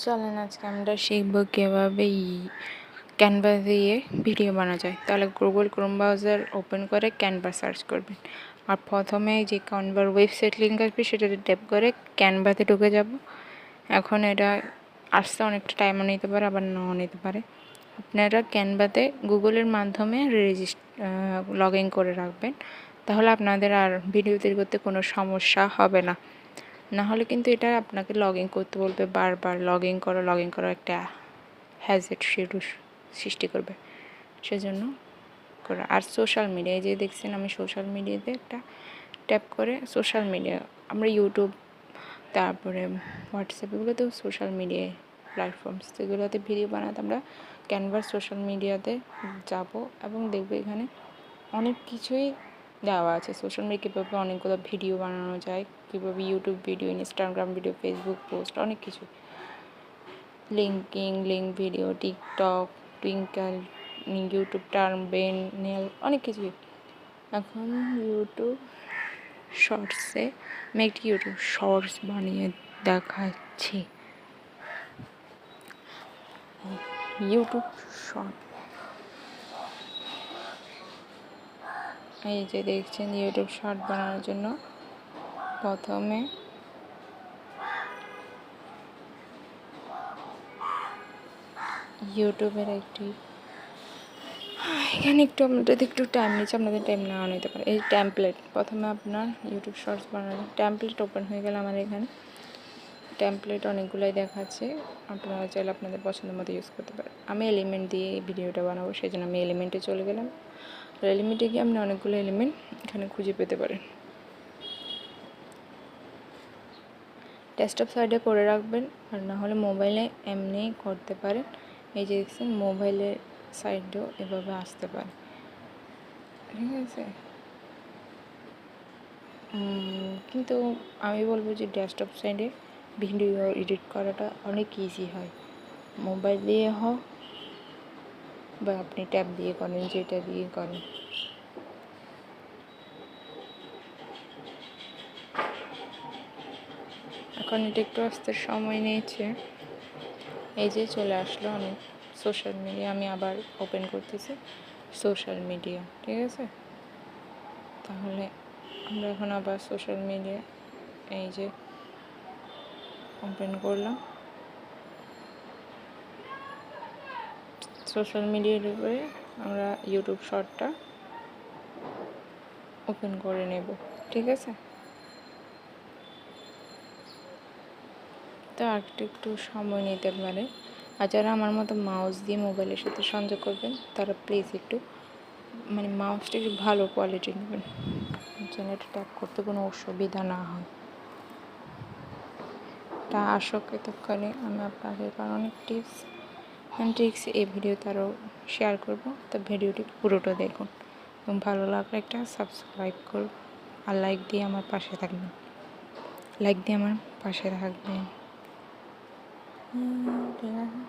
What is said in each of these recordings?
চলেন আজকে আমরা শিখব কীভাবে ক্যানভা দিয়ে ভিডিও বানানো যায়। তাহলে গুগল ক্রোম ব্রাউজার ওপেন করে ক্যানভা সার্চ করবেন, আর প্রথমে যে ক্যানভার ওয়েবসাইট লিঙ্ক আসবে সেটাতে ট্যাপ করে ক্যানভাতে ঢুকে যাব। এখন এটা আসতে অনেকটা টাইমও নিতে পারে, আবার নাও নিতে পারে। আপনারা ক্যানভাতে গুগলের মাধ্যমে লগ ইন করে রাখবেন, তাহলে আপনাদের আর ভিডিও তৈরি করতে কোনো সমস্যা হবে না। না হলে কিন্তু এটা আপনাকে লগ ইন করতে বলবে, বারবার লগ ইন করো একটা হ্যাজেট সৃষ্টি করবে। সেজন্য করে আর সোশ্যাল মিডিয়ায় যে দেখছেন আমি সোশ্যাল মিডিয়াতে একটা ট্যাপ করে সোশ্যাল মিডিয়া, আমরা ইউটিউব তারপরে হোয়াটসঅ্যাপ এগুলোতেও সোশ্যাল মিডিয়ায় প্ল্যাটফর্মস, সেগুলোতে ভিডিও বানাতে আমরা ক্যানভার সোশ্যাল মিডিয়াতে যাব এবং দেখব এখানে অনেক কিছুই দেওয়া আছে। সোশ্যাল মিডিয়া কীভাবে অনেকগুলো ভিডিও বানানো যায়, কীভাবে YouTube video, Instagram video, Facebook post, অনেক কিছু, লিঙ্ক ভিডিও, টিকটক, টুইঙ্কেল, ইউটিউব টার্মবেল, অনেক কিছুই। এখন ইউটিউব শর্টসে আমি একটি ইউটিউব শর্টস বানিয়ে দেখাচ্ছি। ইউটিউব শর্ট, এই যে দেখছেন ইউটিউব শর্ট বানানোর জন্য প্রথমে ইউটিউবের এখানে আমাদের একটু টাইম নিচ্ছে, আপনাদের টাইম নাও নিতে পারে। এই টেমপ্লেট, প্রথমে আপনার ইউটিউব শর্টস বানানোর টেমপ্লেট ওপেন হয়ে গেলে আমার এখানে টেমপ্লেট অনেকগুলোই দেখাচ্ছে, আপনারা চাইলে আপনাদের পছন্দ মতো ইউজ করতে পারেন। আমি এলিমেন্ট দিয়ে ভিডিওটা বানাবো, সেই জন্য আমি এলিমেন্টে চলে গেলাম। আর এলিমেন্টে গিয়ে আপনি অনেকগুলো এলিমেন্ট এখানে খুঁজে পেতে পারেন। ডেস্কটপ সাইডে করে রাখবেন, আর না হলে মোবাইলে এমনি করতে পারেন। এই যে দেখছেন মোবাইলের সাইডেও এভাবে আসতে পারে, ঠিক আছে। কিন্তু আমি বলবো যে ডেস্কটপ সাইডে ভিডিও এডিট করাটা অনেক ইজি হয়, মোবাইল দিয়ে হোক বা আপনি ট্যাব দিয়ে করেন, যেটা দিয়ে করেন। এখন এটা একটু আসতে সময় নিয়েছে। এই যে চলে আসলো অনেক সোশ্যাল মিডিয়া, আমি আবার ওপেন করতেছি সোশ্যাল মিডিয়া, ঠিক আছে। তাহলে আমরা এখন আবার সোশ্যাল মিডিয়া, এই যে ওপেন করলাম সোশ্যাল মিডিয়ার উপরে, আমরা ইউটিউব শর্টটা ওপেন করে নেব, ঠিক আছে। তো একটু সময় নিতে পারে, আর যারা আমার মতো মাউস দিয়ে মোবাইলের সাথে সংযোগ করবেন তারা প্লিজ একটু মাউসটা একটু ভালো কোয়ালিটির নেবেন, যেন এটা ট্যাপ করতে কোনো অসুবিধা না হয়। তা আসক এতক্ষণে আমি আপনাদের অনেক টিপস অ্যান্ড ট্রিক্স এই ভিডিওতে আরও শেয়ার করব, তো ভিডিওটি পুরোটা দেখুন এবং ভালো লাগলে একটা সাবস্ক্রাইব করুন আর লাইক দিয়ে আমার পাশে থাকবেন, ঠিক আছে।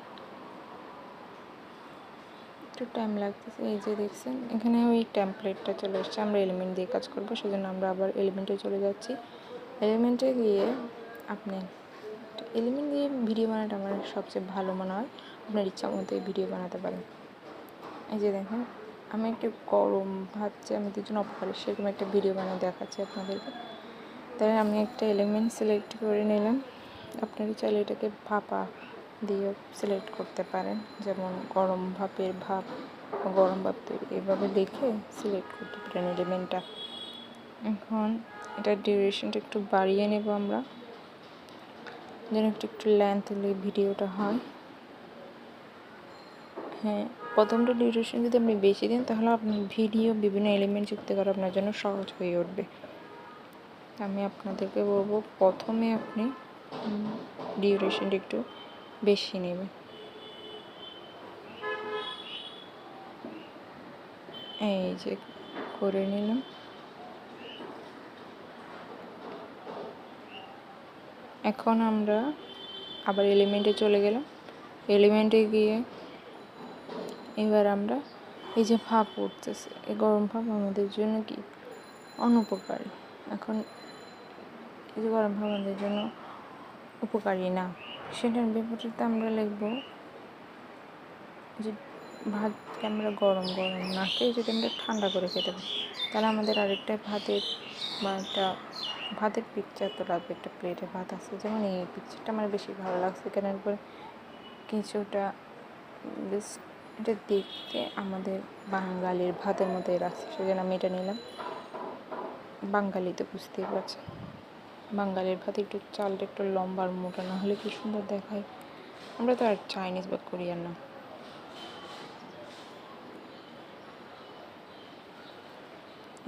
একটু টাইম লাগতেছে। এই যে দেখছেন এখানে ওই টেমপ্লেটটা চলে এসছে, আমরা এলিমেন্ট দিয়ে কাজ করবো, সেজন্য আমরা আবার এলিমেন্টে চলে যাচ্ছি। এলিমেন্টে গিয়ে আপনি এলিমেন্ট দিয়ে ভিডিও বানাটা আমার সবচেয়ে ভালো মনে হয়, আপনার ইচ্ছা মতো ভিডিও বানাতে পারেন। এই যে দেখেন আমি একটু গরম ভাবছি, আমি দুজন অপকারে সেরকম একটা ভিডিও বানিয়ে দেখাচ্ছি আপনাদেরকে। তাই আমি একটা এলিমেন্ট সিলেক্ট করে নিলাম, আপনারা চাইলে এটাকে ভাপা দিয়ে সিলেক্ট করতে পারেন, যেমন গরম ভাপের ভাপ, গরম ভাপ তৈরি, এভাবে দেখে সিলেক্ট করতে পারেন এলিমেন্টটা। এখন এটার ডিউরেশনটা একটু বাড়িয়ে নেব আমরা, যেন একটু লেন্থলি ভিডিওটা হয়। হ্যাঁ, প্রথমটা ডিউরেশন যদি আপনি বেশি দেন তাহলে আপনার ভিডিও বিভিন্ন এলিমেন্ট যুক্ত করা আপনার জন্য সহজ হয়ে উঠবে। আমি আপনাদেরকে বলবো প্রথমে আপনি ডিউরেশনটা একটু বেশি নেবেন। এই যে করে নিলাম। এখন আমরা আবার এলিমেন্টে চলে গেলাম, এলিমেন্টে গিয়ে এবার আমরা এই যে ভাপ উঠতেছে, এই গরম ভাপ আমাদের জন্য কি অনুপকারী। এখন এই যে গরম ভাপ আমাদের জন্য উপকারী না, সেটার বিপরীতে আমরা লিখব যে ভাতকে আমরা গরম গরম না খেয়ে যদি আমরা ঠান্ডা করে খেতে পারি, তাহলে আমাদের আরেকটা ভাতের বা একটা ভাতের পিকচার তো লাগবে। একটা প্লেটে ভাত আছে, যেমন এই পিকচারটা আমার বেশি ভালো লাগছে, কেন করে কিছুটা বেশ এটা দেখতে আমাদের বাঙালির ভাতের মতোই রাখছে, সেজন্য আমি এটা নিলাম। বাঙালি তো বুঝতেই পারছে, বাঙালির ভাত একটু চালটা একটু লম্বা আর মোটা না হলে কি সুন্দর দেখায়। আমরা তো আর চাইনিজ বা কোরিয়ান না।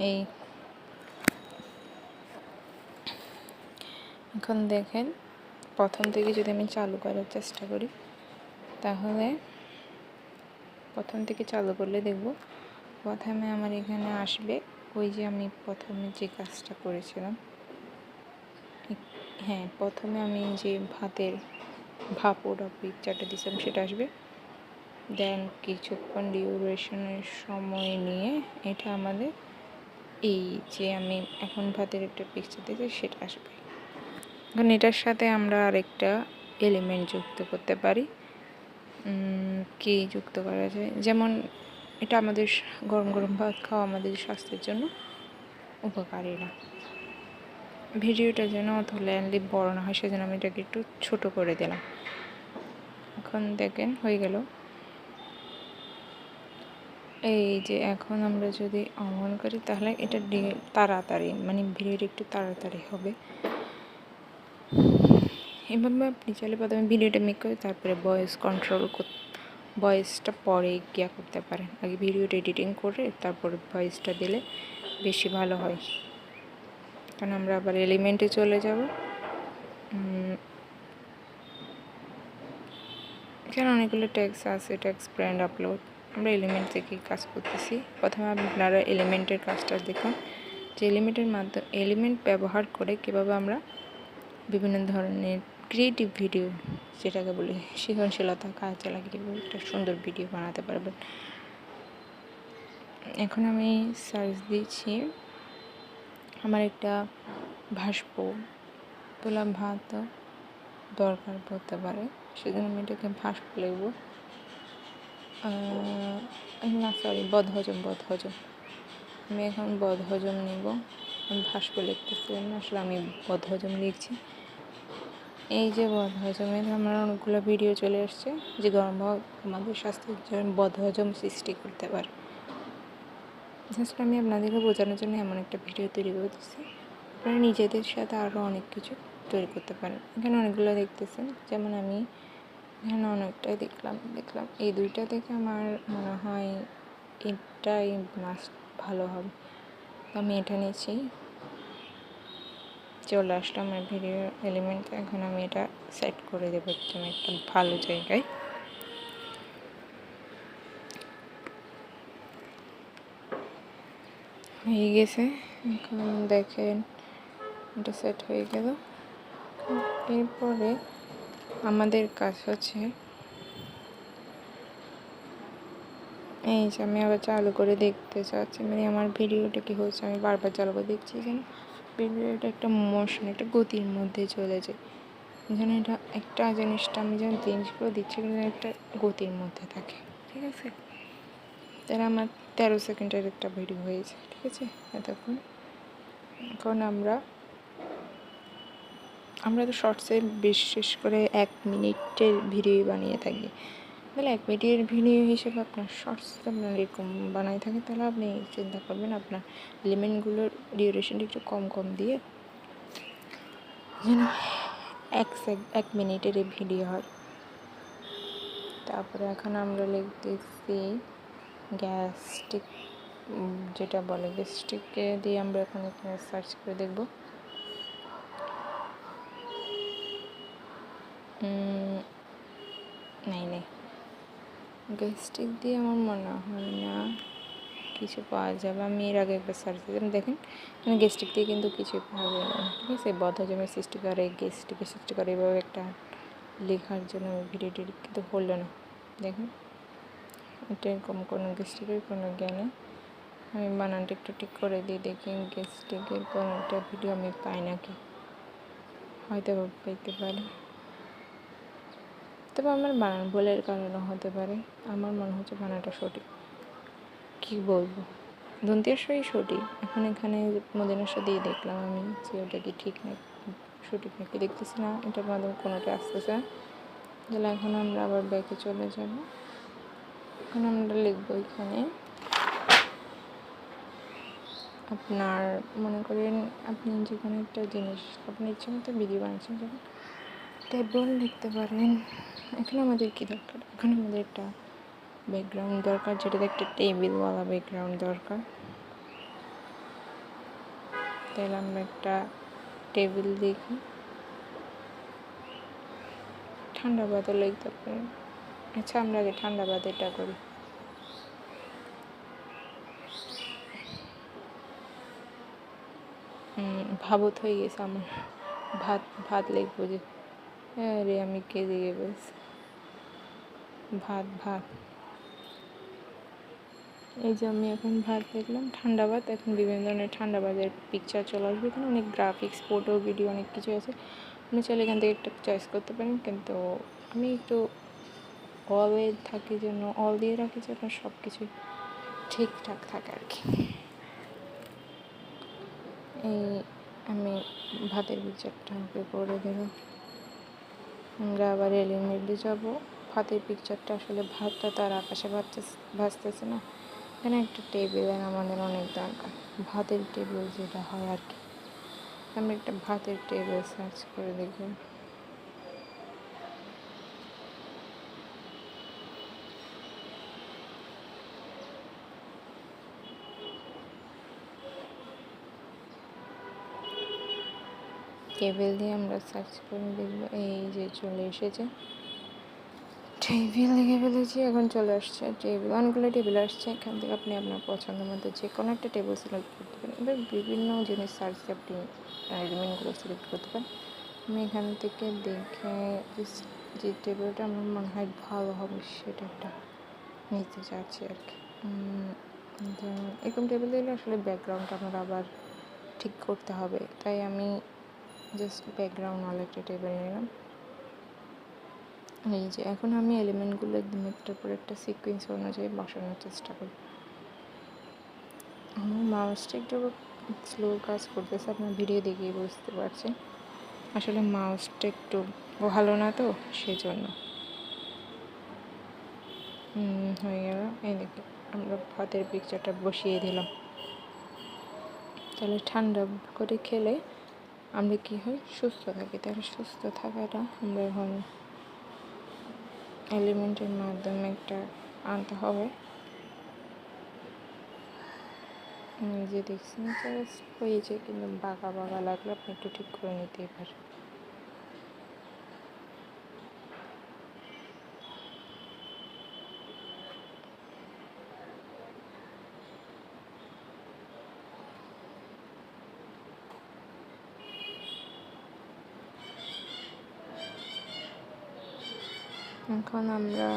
এই এখন দেখেন, প্রথম থেকে যদি আমি চালু করার চেষ্টা করি, তাহলে প্রথম থেকে চালু করলে দেখব প্রথমে আমার এখানে আসবে ওই যে আমি প্রথমে যে কাজটা করেছিলাম। হ্যাঁ, প্রথমে আমি যে ভাতের ভাপ ওটা পিকচারটা দিয়েছিলাম সেটা আসবে। দেন কিছুক্ষণ ডিউরেশনের সময় নিয়ে এটা আমাদের এই যে আমি এখন ভাতের একটা পিকচার দিয়েছি সেটা আসবে। এখন এটার সাথে আমরা আরেকটা এলিমেন্ট যুক্ত করতে পারি। কি যুক্ত করা যায়, যেমন এটা আমাদের গরম গরম ভাত খাওয়া আমাদের স্বাস্থ্যের জন্য উপকারী না। ভিডিওটা যেন অত লেন্থি বড় না হয়, সেজন্য আমি এটাকে একটু ছোট করে দিলাম। এখন দেখেন হয়ে গেল। এই যে এখন আমরা যদি অন করি তাহলে এটা তাড়াতাড়ি, মানে ভিডিওটা একটু তাড়াতাড়ি হবে। এভাবে আপনি চাইলে প্রথমে ভিডিওটা মেক করে তারপরে ভয়েস কন্ট্রোল ভয়েসটা পরে গিয়া করতে পারেন। আগে ভিডিওটা এডিটিং করে তারপরে ভয়েসটা দিলে বেশি ভালো হয়, কারণ আমরা আবার এলিমেন্টে চলে যাব। এখানে অনেকগুলো ট্যাক্স আছে, ট্যাক্স ব্র্যান্ড আপলোড, আমরা এলিমেন্ট থেকে কাজ করতেছি। প্রথমে আপনারা এলিমেন্টের কাজটা দেখুন, যে এলিমেন্ট ব্যবহার করে কীভাবে আমরা বিভিন্ন ধরনের ক্রিয়েটিভ ভিডিও, যেটাকে বলি সৃজনশীলতা কাজে লাগিয়ে একটা সুন্দর ভিডিও বানাতে পারবেন। এখন আমি সার্চ দিচ্ছি, আমার একটা ভাসব তোলা ভাত দরকার পড়তে পারে, সেজন্য আমি এটাকে ভাসব লিখব। না সরি, বদহজম। আমি এখন বদহজম নিব, আমি ভাসব লিখতেছি না, আসলে আমি বদহজম লিখছি। এই যে বদহজমের আমার অনেকগুলো ভিডিও চলে আসছে, যে গরম ভাত আমাদের স্বাস্থ্যের জন্য বদহজম সৃষ্টি করতে পারে। জাস্ট আমি আপনাদেরকে বোঝানোর জন্য এমন একটা ভিডিও তৈরি করতেছি। আপনারা নিজেদের সাথে আরও অনেক কিছু তৈরি করতে পারেন। এখানে অনেকগুলো দেখতেছেন, যেমন আমি এখানে অনেকটাই দেখলাম এই দুইটা দেখে আমার মনে হয় এটাই মাস্ট ভালো হবে, আমি এটা নিয়েছি। চলে আসলাম আমার ভিডিও এলিমেন্ট। এখন আমি এটা সেট করে দেবো একদম একটা ভালো জায়গায়। হয়ে গেছে, এখন দেখেন এটা সেট হয়ে গেল। এরপরে আমাদের কাজ হচ্ছে এই যে আমি আবার চালু করে দেখতে চাচ্ছি, মানে আমার ভিডিওটা কি হচ্ছে, আমি বারবার চালু করে দেখছি যেন ভিডিওটা একটা মোশন, একটা গতির মধ্যে চলে যায়, যেন এটা একটা জিনিসটা আমি যেন জিনিসগুলো দিচ্ছি যেন একটা গতির মধ্যে থাকে। ঠিক আছে, তাহলে আমার 13 সেকেন্ডের একটা ভিডিও হয়েছে। ঠিক আছে, এতক্ষণ। এখন আমরা তো শর্টসে বিশেষ করে 1 মিনিটের ভিডিও বানিয়ে থাকি, তাহলে 1 মিনিটের ভিডিও হিসেবে আপনার শর্টস আপনার এরকম বানাই থাকে, তাহলে আপনি চিন্তা করবেন আপনার এলিমেন্টগুলোর ডিউরেশনটা একটু কম দিয়ে যেন 1 মিনিটের এই ভিডিও হয়। তারপরে এখন আমরা লিখতেছি গ্যাস্ট্রিক, যেটা বলে গ্যাস্ট্রিককে দিয়ে আমরা এখন এখানে সার্চ করে দেখব। নেই গ্যাস্ট্রিক দিয়ে আমার মনে হয় না কিছু পাওয়া যাবে। আমি এর আগে একবার সার্চ দিলাম, দেখেন মানে গ্যাস্ট্রিক দিয়ে কিন্তু কিছুই পাওয়া যাবে না। ঠিক আছে, বদহজমের সৃষ্টি করে, গ্যাস্ট্রিকের সৃষ্টি করে, এভাবে একটা লেখার জন্য ভিডিওটি কিন্তু হলো না। দেখুন এটা এরকম কোনো গ্যাস্ট্রিকের কোনো জ্ঞানে আমি বানানটা একটু ঠিক করে দিই, দেখি গ্যাস্ট্রিকের কোনো একটা ভিডিও আমি পাই নাকি, হয়তো পাইতে পারি। তবে আমার বানান ভুলের কারণে হতে পারে, আমার মনে হচ্ছে বানানটা সঠিক। কি বলবো, দন্তেশ্বরী সঠিক। এখন এখানে মদিনাশা দিয়ে দেখলাম আমি যে ওটা কি ঠিক না সঠিক নাকি দেখতেছি না, এটার মাধ্যমে কোনোটা আসতেছে না। তাহলে এখন আমরা আবার ব্যাকে চলে যাব। এখন আমরা লিখবো এখানে আপনার, মনে করেন আপনি যে কোনো একটা জিনিস আপনার ইচ্ছে মতো ভিডিও বানাচ্ছেন, যেমন টেবিল লিখতে পারেন। এখানে আমাদের কী দরকার, এখানে আমাদের একটা ব্যাকগ্রাউন্ড দরকার, যেটাতে একটা টেবিলওয়ালা ব্যাকগ্রাউন্ড দরকার। তাহলে আমরা একটা টেবিল দেখি, ঠান্ডা বাদও লিখতে পারেন। আচ্ছা, আমরা আগে ঠান্ডা বাদেরটা করি। ভাবত হয়ে গেছে আমার, ভাত ভাত লিখবো যে, আরে আমি কে দিকে বলছি, ভাত ভাত। এই যে আমি এখন ভাত দেখলাম, ঠান্ডা ভাত। এখন বিভিন্ন ধরনের ঠান্ডা ভাতের পিকচার চলে আসবে, এখানে অনেক গ্রাফিক্স, ফটো, ভিডিও অনেক কিছু আছে। আপনি চাইলে এখান থেকে একটা চয়েস করতে পারেন, কিন্তু আমি একটু অলে থাকি জন্য, অল দিয়ে রাখি যেন সব কিছু ঠিকঠাক থাকে আর কি। এই আমি ভাতের পিকচারটা ওকে করে দেব। আমরা আবার এলিমেন্টে যাব। ভাতের পিকচারটা আসলে ভাতটা তার আকাশে ভাসতেছে না, এখানে একটা টেবিলের আমাদের অনেক দরকার, ভাতের টেবিল যেটা হয় আর কি। আমরা একটা ভাতের টেবিল সার্চ করে দেখব। টেবিল দিয়ে আমরা সার্চ করে দেখব, এই যে চলে এসেছে, টেবিল লিখে ফেলেছি, এখন চলে আসছে টেবিল, অনেকগুলো টেবিল আসছে। এখান থেকে আপনি আপনার পছন্দ মতো যে কোনো একটা টেবিল সিলেক্ট করতে পারেন। এবার বিভিন্ন জিনিস সার্চ দিয়ে আপনি এলিমেন্টগুলো সিলেক্ট করতে পারেন। আমি এখান থেকে দেখে যে টেবিলটা আমার মনে হয় ভালো হবে সেটা একটা নিতে চাচ্ছি আর কি। যেমন এরকম টেবিল দিলে আসলে ব্যাকগ্রাউন্ডটা আমার আবার ঠিক করতে হবে, তাই আমি জাস্ট ব্যাকগ্রাউন্ড ওয়ালা একটা টেবিল নিলাম। এই যে এখন আমি এলিমেন্টগুলো একদম একটার পর একটা সিকোয়েন্স অনুযায়ী বসানোর চেষ্টা করি। আমার মাউসটা একটু স্লো কাজ করতেছে, আপনার ভিডিও দেখেই বুঝতে পারছেন। আসলে মাউসটা একটু ভালো না, তো সেজন্য। হয়ে গেল। এই দেখে আমরা ভাতের পিকচারটা বসিয়ে দিলাম। তাহলে ঠান্ডা করে খেলে আমরা কী হয়, সুস্থ থাকি। তাহলে সুস্থ থাকাটা আমরা এখন এলিমেন্টের মাধ্যমে একটা আনতে হবে। যে দেখছেন জাস্ট হয়েছে, কিন্তু বাঁকা বাঁকা লাগলে আপনি একটু ঠিক করে নিতেই পারেন। এখন আমরা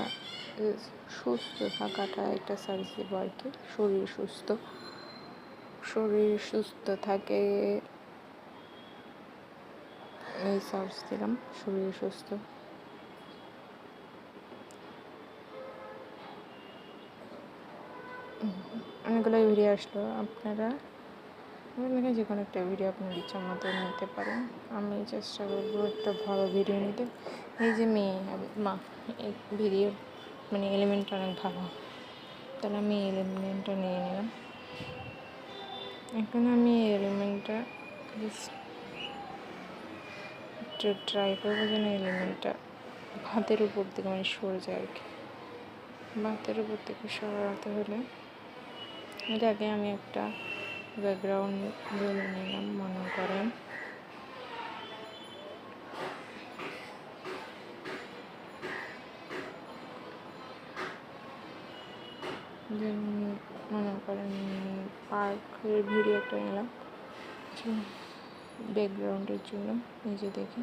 সুস্থ থাকাটা একটা সার্চ দেব আর কি। শরীর সুস্থ থাকে, এই সার্চ দিলাম শরীর সুস্থ। অনেকগুলো ভিডিও আসলো, আপনারা যে কোনো একটা ভিডিও আপনার ইচ্ছা মতো নিতে পারেন। আমি চেষ্টা করবো একটা ভালো ভিডিও নিতে। এই যে মেয়ে মা, এই ভিডিও মানে এলিমেন্টটা অনেক ভালো, তাহলে আমি এলিমেন্টটা নিয়ে নিলাম। এখন আমি এলিমেন্টটা একটু ট্রাই করবো যেন এলিমেন্টটা ভাতের উপর থেকে মানে সরে যায় আর কি। ভাতের উপর থেকে সরাতে হলে এর আগে আমি একটা ব্যাকগ্রাউন্ড বলে নিলাম, মনে করেন পার্কের ভিডিও একটা নিলাম ব্যাকগ্রাউন্ডের জন্য। এই যে দেখি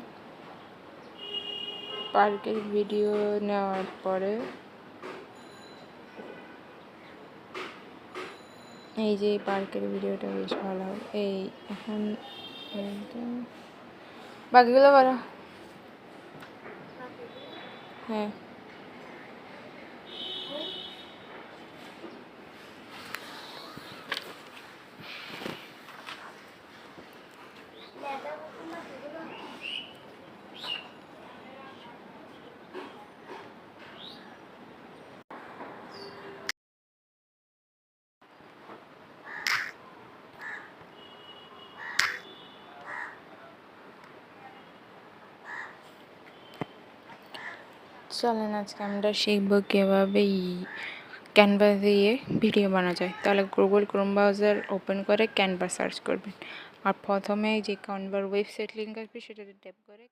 পার্কের ভিডিও নেওয়ার পরে এই যে পার্কের ভিডিওটা বেশ ভালো হবে। এই এখন বাকিগুলো বলো। হ্যাঁ। চলেন আজকে আমরা শিখবো কিভাবে ক্যানভা দিয়ে ভিডিও বানানো যায়। তাহলে গুগল ক্রোম ব্রাউজার ওপেন করে ক্যানভা সার্চ করবেন, আর প্রথমে যে ক্যানভার ওয়েবসাইট লিঙ্ক আসবে সেটাতে ট্যাপ করে